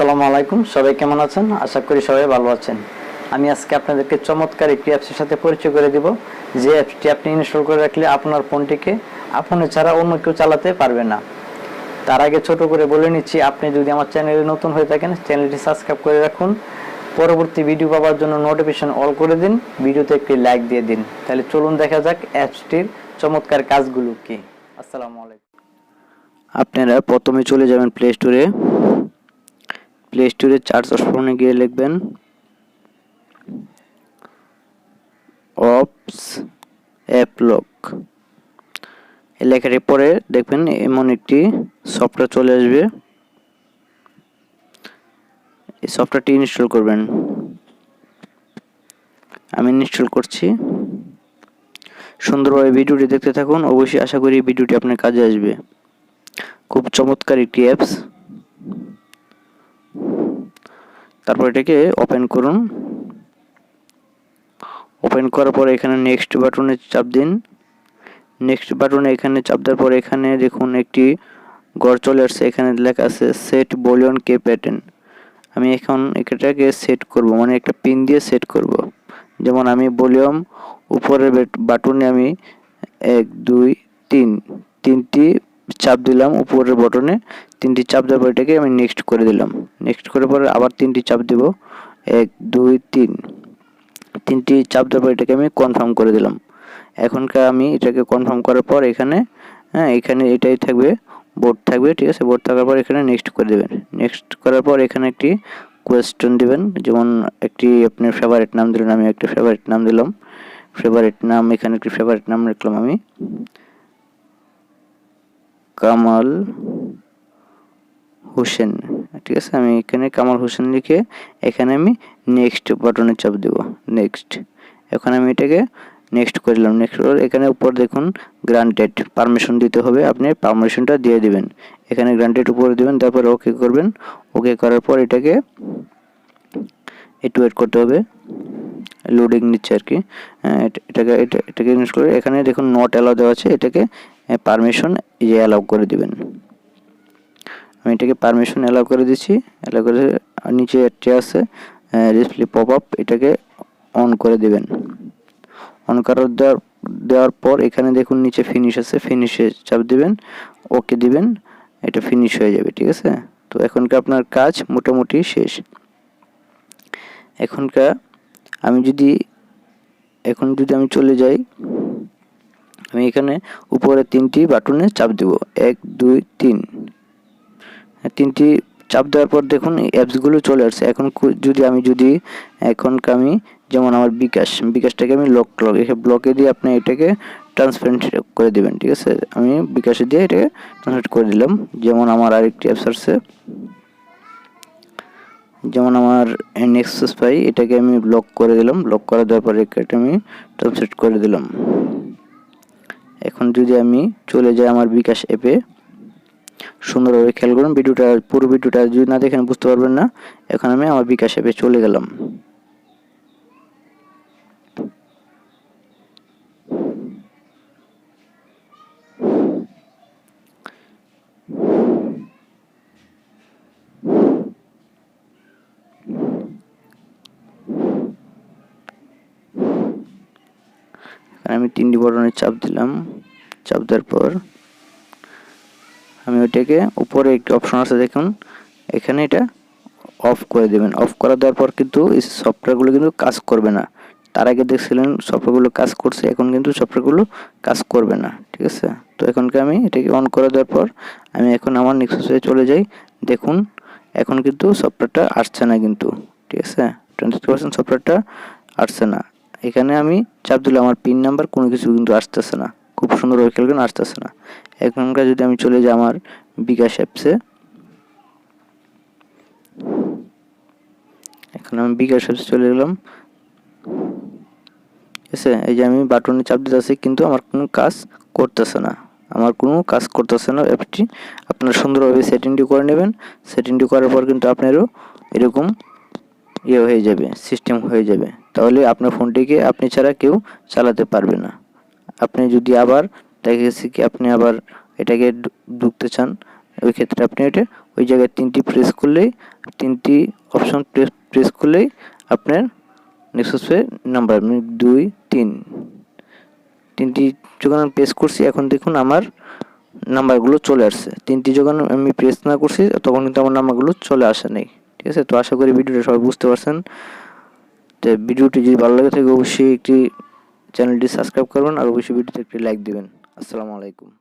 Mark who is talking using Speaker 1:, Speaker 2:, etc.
Speaker 1: আসসালামু আলাইকুম, সবাই কেমন আছেন? আশা করি সবাই ভালো আছেন। আমি আজকে আপনাদেরকে চমৎকার একটি অ্যাপসের সাথে পরিচয় করে দিব, যে অ্যাপসটি আপনি ইনস্টল করে রাখলে আপনার ফোনটিকে আপনি ছাড়া অন্য কেউ চালাতে পারবে না। তার আগে ছোট করে বলে নিচ্ছি, আপনি যদি আমার চ্যানেলে নতুন হয়ে থাকেন চ্যানেলটি সাবস্ক্রাইব করে রাখুন, পরবর্তী ভিডিও পাওয়ার জন্য নোটিফিকেশন অল করে দিন, ভিডিওতে একটি লাইক দিয়ে দিন। তাহলে চলুন দেখা যাক অ্যাপসটির চমৎকার কাজগুলো কি। আসসালামু আলাইকুম। আপনারা প্রথমে চলে যাবেন প্লে স্টোরে। প্লে স্টোরে সার্চ অপশনে গিয়ে লিখবেন অপস অ্যাপলক। এই লেখার পরে দেখবেন এমন একটি সফটওয়্যার চলে আসবে। এই সফটওয়্যারটি ইনস্টল করবেন। আমি ইনস্টল করছি। সুন্দরভাবে ভিডিওটি দেখতে থাকুন, অবশ্যই আশা করি ভিডিওটি আপনার কাজে আসবে। খুব চমৎকার একটি অ্যাপস। তারপর এটাকে ওপেন করুন। ওপেন করার পর এখানে নেক্সট বাটনে চাপ দিন। নেক্সট বাটনে এখানে চাপ দেওয়ার পর এখানে দেখুন একটি ঘর চলে আসছে। এখানে লেখা আছে সেট ভলিউম কে প্যাটার্ন। আমি এখন এটাকে সেট করব, মানে একটা পিন দিয়ে সেট করব। যেমন আমি ভলিউম উপরের বাটনে আমি 1 2 3 তিনটি চাপ দিলাম। উপরের বাটনে তিনটি চাপ দেওয়ার পর এটাকে আমি নেক্সট করে দিলাম। নেক্সট করার পরে আবার তিনটি চাপ দিব, 1 2 3 তিনটি চাপ দেওয়ার পর এটাকে আমি কনফার্ম করে দিলাম। এখনকার আমি এটাকে কনফার্ম করার পর এখানে এখানে এটাই থাকবে, বোর্ড থাকবে, ঠিক আছে। বোর্ড থাকার পর এখানে নেক্সট করে দেবেন। নেক্সট করার পর এখানে একটি কোয়েশ্চেন দিবেন, যেমন একটি আপনার ফেভারিট নাম দিলেন। আমি একটা ফেভারিট নাম দিলাম। ফেভারিট নাম, এখানে একটি ফেভারিট নাম লিখলাম আমি, কামাল হোসেন, ঠিক আছে। আমি এখানে কামাল হোসেন লিখে এখানে আমি নেক্সট বাটনে চাপ দেব, নেক্সট। এখন আমি এটাকে নেক্সট করে দিলাম। নেক্সট করে এখানে উপর দেখুন গ্রান্টেড, পারমিশন দিতে হবে, আপনি পারমিশনটা দিয়ে দিবেন। এখানে গ্রান্টেড উপরে দিবেন, তারপর ওকে করবেন। ওকে করার পর এটাকে একটু ওয়েট করতে হবে, লোডিং নিচ্ছে আর কি। এটাকে ইনস্টল করে এখানে দেখুন নট অ্যালাউ দেওয়া আছে, এটাকে পারমিশন অ্যালাউ করে দিবেন। আমি এটাকে পারমিশন অ্যালাউ করে দিচ্ছি। অ্যালাউ করে নিচে একটা আছে ডিসপ্লে পপ আপ, এটাকে অন করে দিবেন। অন করে দেওয়ার পর এখানে দেখুন নিচে ফিনিশ আছে, ফিনিশে চাপ দিবেন, ওকে দিবেন, এটা ফিনিশ হয়ে যাবে, ঠিক আছে। তো এখনকার আপনার কাজ মোটামুটি শেষ। এখন যদি আমি চলে যাই, আমি এখানে উপরে তিনটি বাটনে চাপ দিব, 1 2 3 তিনটি চাপ দেওয়ার পর দেখুন অ্যাপসগুলো চলে আসছে। এখন আমি যেমন আমার বিকাশটাকে আমি ব্লকে দিয়ে আপনি এটাকে ট্রান্সপারেন্ট করে দিবেন, ঠিক আছে। আমি বিকাশে দিয়ে এটাকে ট্রান্সপারেন্ট করে দিলাম। যেমন আমার আরেকটি অ্যাপস আছে, যেমন আমার নেক্সাস পাই, এটাকে আমি ব্লক করে দিলাম। ব্লক করে দেওয়ার পরে এটা আমি ট্রান্সপারেন্ট করে দিলাম। এখন যদি আমি চলে যাই আমার বিকাশ অ্যাপে, সুন্দরভাবে খেয়াল করুন, পুরো ভিডিওটা যদি না দেখেন বুঝতে পারবেন না। এখন আমি আমার বিকাশ অ্যাপে চলে গেলাম। আমি তিনটি বাটনে চাপ দিলাম। চাপ দেওয়ার পর আমি ওইটাকে উপরে একটি অপশন আছে দেখুন, এখানে এটা অফ করে দেবেন। অফ করে দেওয়ার পর কিন্তু এই সফটওয়্যারগুলো কিন্তু কাজ করবে না। তার আগে দেখছিলেন সফটওয়্যারগুলো কাজ করছে, এখন কিন্তু সফটওয়্যারগুলো কাজ করবে না, ঠিক আছে। তো এখনকে আমি এটাকে অন করে দেওয়ার পর আমি এখন আমার নেক্সাসে চলে যাই। দেখুন এখন কিন্তু সফটওয়্যারটা আসছে না কিন্তু, ঠিক আছে। 20% সফটওয়্যারটা আসছে না। এখানে আমি চাপ দিলে আমার পিন নাম্বার কোনো কিছু কিন্তু আসতেছে না। খুব সুন্দরভাবে খেয়াল করুন, আসতেছে না। এখনকার যদি আমি চলে যাই আমার বিকাশ অ্যাপসে, এখন আমি বিকাশ অ্যাপসে চলে গেলাম, ঠিক আছে। এই যে আমি বাটনে চাপ দিতেছি কিন্তু আমার কোনো কাজ করতেছে না, অ্যাপটি আপনারা সুন্দরভাবে সেটিংটি করে নেবেন। সেটিংটি করার পর কিন্তু আপনারও এরকম হয়ে যাবে, সিস্টেম হয়ে যাবে। তাহলে আপনার ফোনটিকে আপনি ছাড়া কেউ চালাতে পারবে না। আপনি যদি আবার দেখা গেছে কি আপনি আবার এটাকে ঢুকতে চান, ওই ক্ষেত্রে আপনি এটা ওই জায়গায় 3টি প্রেস করলেই 3টি অপশন প্রেস করলেই আপনার নেক্সাসে নাম্বার 2 3 3টি যখন আমি প্রেস করছি এখন দেখুন আমার নাম্বারগুলো চলে আসছে। 3টি যখন আমি প্রেস না করছি তখন কিন্তু আমার নাম্বারগুলো চলে আসে নাই। ঠিক আছে, তো আশা করি ভিডিওটা সবাই বুঝতে পারছেন। তো ভিডিওটি যদি ভালো লাগে থাকে অবশ্যই একটি চ্যানেলটি সাবস্ক্রাইব করবেন আর অবশ্যই ভিডিওতে একটি লাইক দিবেন। আসসালামু আলাইকুম।